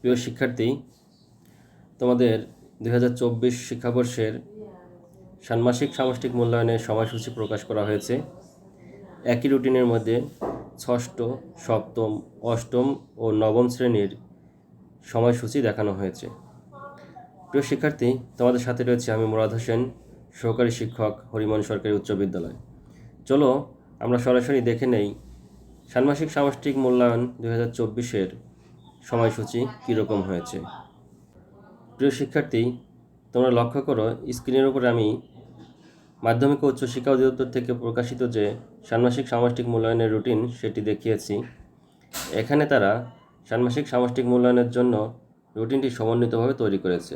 প্রিয় শিক্ষার্থী, তোমাদের 2024 শিক্ষাবর্ষের ষান্মাসিক সামষ্টিক মূল্যায়নের সময়সূচি প্রকাশ করা হয়েছে। একই রুটিনের মধ্যে ষষ্ঠ, সপ্তম, অষ্টম ও নবম শ্রেণীর সময়সূচি দেখানো হয়েছে। প্রিয় শিক্ষার্থী, তোমাদের সাথে রয়েছে আমি মুরাদ হোসেন, সহকারী শিক্ষক, হরিমন সরকারি উচ্চ বিদ্যালয়। চলো আমরা সরাসরি দেখে নেই ষান্মাসিক সামষ্টিক মূল্যায়ন 2024-এর সময়সূচি কীরকম হয়েছে। প্রিয় শিক্ষার্থী, তোমরা লক্ষ্য করো স্ক্রিনের উপরে আমি মাধ্যমিক ও উচ্চশিক্ষা অধিদপ্তর থেকে প্রকাশিত যে ষান্মাসিক সামষ্টিক মূল্যায়নের রুটিন সেটি দেখিয়েছি। এখানে তারা ষান্মাসিক সামষ্টিক মূল্যায়নের জন্য রুটিনটি সমন্বিতভাবে তৈরি করেছে।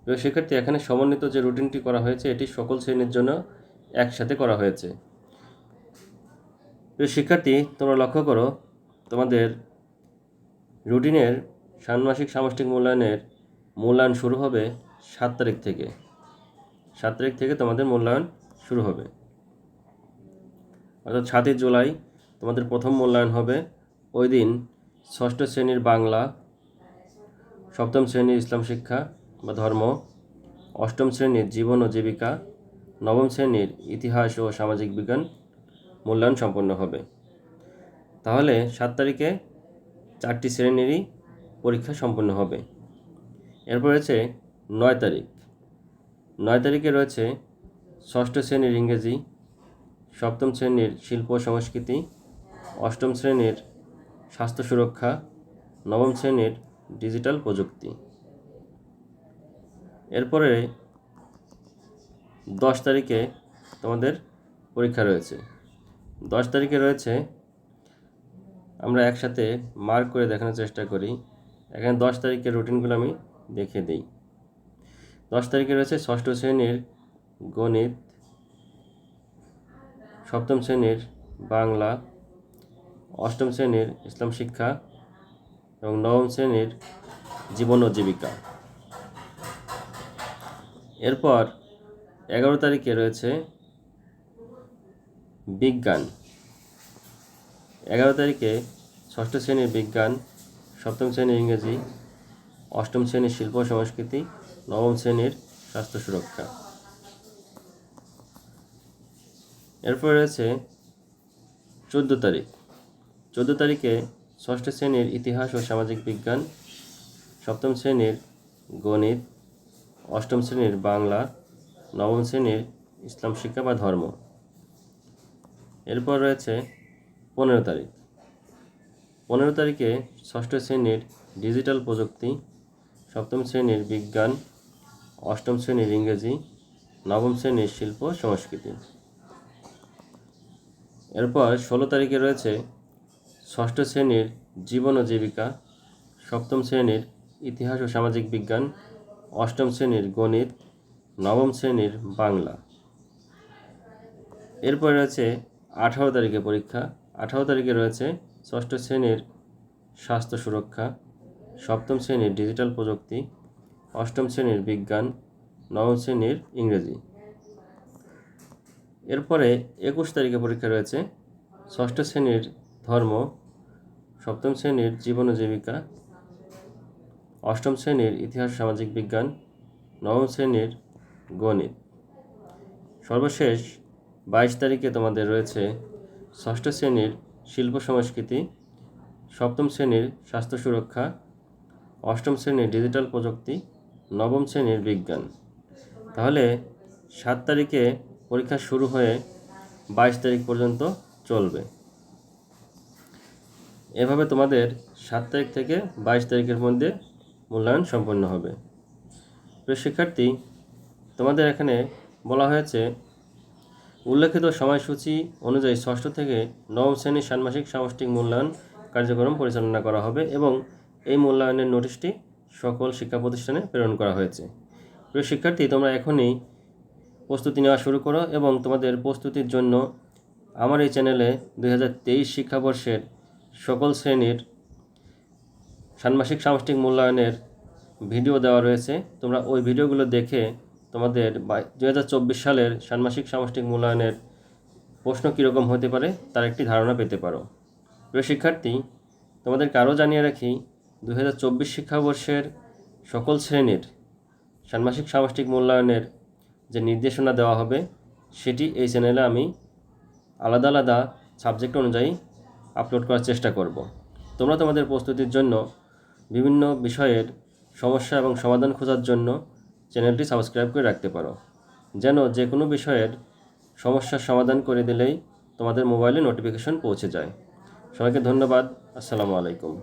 প্রিয় শিক্ষার্থী, এখানে সমন্বিত যে রুটিনটি করা হয়েছে এটি সকল শ্রেণীর জন্য একসাথে করা হয়েছে। প্রিয় শিক্ষার্থী, তোমরা লক্ষ্য করো তোমাদের রুটিনের ষান্মাসিক সামষ্টিক মূল্যায়ন শুরু হবে 7 তারিখ থেকে। 7 তারিখ থেকে তোমাদের মূল্যায়ন শুরু হবে, অর্থাৎ 7 জুলাই তোমাদের প্রথম মূল্যায়ন হবে। ওই দিন ষষ্ঠ শ্রেণীর বাংলা, সপ্তম শ্রেণীর ইসলাম শিক্ষা বা ধর্ম, অষ্টম শ্রেণীর জীবন ও জীবিকা, নবম শ্রেণীর ইতিহাস ও সামাজিক বিজ্ঞান মূল্যায়ন সম্পন্ন হবে। তাহলে 7 তারিখে 4টি শ্রেণীরই পরীক্ষা সম্পন্ন হবে। এরপর রয়েছে 9 তারিখ। 9 তারিখে রয়েছে ষষ্ঠ শ্রেণীর ইংরেজি, সপ্তম শ্রেণীর শিল্প ও সংস্কৃতি, অষ্টম শ্রেণীর স্বাস্থ্য সুরক্ষা, নবম শ্রেণীর ডিজিটাল প্রযুক্তি। এরপরে 10 তারিখে তোমাদের পরীক্ষা রয়েছে। 10 তারিখে রয়েছে, আমরা একসাথে মার্ক করে দেখানোর চেষ্টা করি। এখানে 10 তারিখের রুটিনগুলো আমি দেখিয়ে দিই। 10 তারিখে রয়েছে ষষ্ঠ শ্রেণীর গণিত, সপ্তম শ্রেণীর বাংলা, অষ্টম শ্রেণীর ইসলাম শিক্ষা এবং নবম শ্রেণীর জীবন ও জীবিকা। এরপর 11 তারিখে রয়েছে বিজ্ঞান। 11 তারিখে ষষ্ঠ শ্রেণীর বিজ্ঞান, সপ্তম শ্রেণীর ইংরেজি, অষ্টম শ্রেণীর শিল্প ও সংস্কৃতি, নবম শ্রেণীর স্বাস্থ্য সুরক্ষা। এরপর রয়েছে 14 তারিখ। 14 তারিখে ষষ্ঠ শ্রেণীর ইতিহাস ও সামাজিক বিজ্ঞান, সপ্তম শ্রেণীর গণিত, অষ্টম শ্রেণীর বাংলা, নবম শ্রেণীর ইসলাম শিক্ষা বা ধর্ম। এরপর রয়েছে 15 তারিখ। 15 তারিখে ষষ্ঠ শ্রেণীর ডিজিটাল প্রযুক্তি, সপ্তম শ্রেণীর বিজ্ঞান, অষ্টম শ্রেণীর ইংরেজি, নবম শ্রেণীর শিল্প সংস্কৃতি। এরপর 16 তারিখে রয়েছে ষষ্ঠ শ্রেণীর জীবন ও জীবিকা, সপ্তম শ্রেণীর ইতিহাস ও সামাজিক বিজ্ঞান, অষ্টম শ্রেণীর গণিত, নবম শ্রেণীর বাংলা। এরপর রয়েছে 18 তারিখে পরীক্ষা। 18 তারিখে রয়েছে ষষ্ঠ শ্রেণীর স্বাস্থ্য সুরক্ষা, সপ্তম শ্রেণীর ডিজিটাল প্রযুক্তি, অষ্টম শ্রেণীর বিজ্ঞান, নবম শ্রেণীর ইংরেজি। এরপরে 21 তারিখে পরীক্ষা রয়েছে ষষ্ঠ শ্রেণীর ধর্ম, সপ্তম শ্রেণীর জীবন ও জীবিকা, অষ্টম শ্রেণীর ইতিহাস সামাজিক বিজ্ঞান, নবম শ্রেণীর গণিত। সর্বশেষ 22 তারিখে তোমাদের রয়েছে ষষ্ঠ শ্রেণীর শিল্প সংস্কৃতি, সপ্তম শ্রেণীর স্বাস্থ্য সুরক্ষা, অষ্টম শ্রেণীর ডিজিটাল প্রযুক্তি, নবম শ্রেণীর বিজ্ঞান। তাহলে 7 তারিখে পরীক্ষা শুরু হয়ে 22 তারিখ পর্যন্ত চলবে। এভাবে তোমাদের 7 তারিখ থেকে 22 তারিখের মধ্যে মূল্যায়ন সম্পন্ন হবে। প্রিয় শিক্ষার্থী, তোমাদের এখানে বলা হয়েছে উল্লেখিত সময়সূচি অনুযায়ী ষষ্ঠ থেকে নবম শ্রেণীর ষান্মাসিক সামষ্টিক মূল্যায়ন কার্যক্রম পরিচালনা করা হবে এবং এই মূল্যায়নের নোটিশটি সকল শিক্ষা প্রতিষ্ঠানে প্রেরণ করা হয়েছে। প্রিয় শিক্ষার্থী, তোমরা এখনই প্রস্তুতি নেওয়া শুরু করো এবং তোমাদের প্রস্তুতির জন্য আমার এই চ্যানেলে 2023 শিক্ষাবর্ষের সকল শ্রেণীর ষান্মাসিক সামষ্টিক মূল্যায়নের ভিডিও দেওয়া রয়েছে। তোমরা ওই ভিডিওগুলো দেখে তোমাদের 2024 সালের ষান্মাসিক সামষ্টিক মূল্যায়নের প্রশ্ন কীরকম হতে পারে তার একটি ধারণা পেতে পারো। প্রিয় শিক্ষার্থী, তোমাদেরকে আরও জানিয়ে রাখি 2024 শিক্ষাবর্ষের সকল শ্রেণীর ষান্মাসিক সামষ্টিক মূল্যায়নের যে নির্দেশনা দেওয়া হবে সেটি এই চ্যানেলে আমি আলাদা আলাদা সাবজেক্ট অনুযায়ী আপলোড করার চেষ্টা করব। তোমরা তোমাদের প্রস্তুতির জন্য বিভিন্ন বিষয়ের সমস্যা এবং সমাধান খোঁজার জন্য চ্যানেলটি সাবস্ক্রাইব করে রাখতে পারো, যেন যে কোনো বিষয়ের সমস্যার সমাধান করে দিলেই তোমাদের মোবাইলে নোটিফিকেশন পৌঁছে যায়। সবাইকে ধন্যবাদ। আসসালামু আলাইকুম।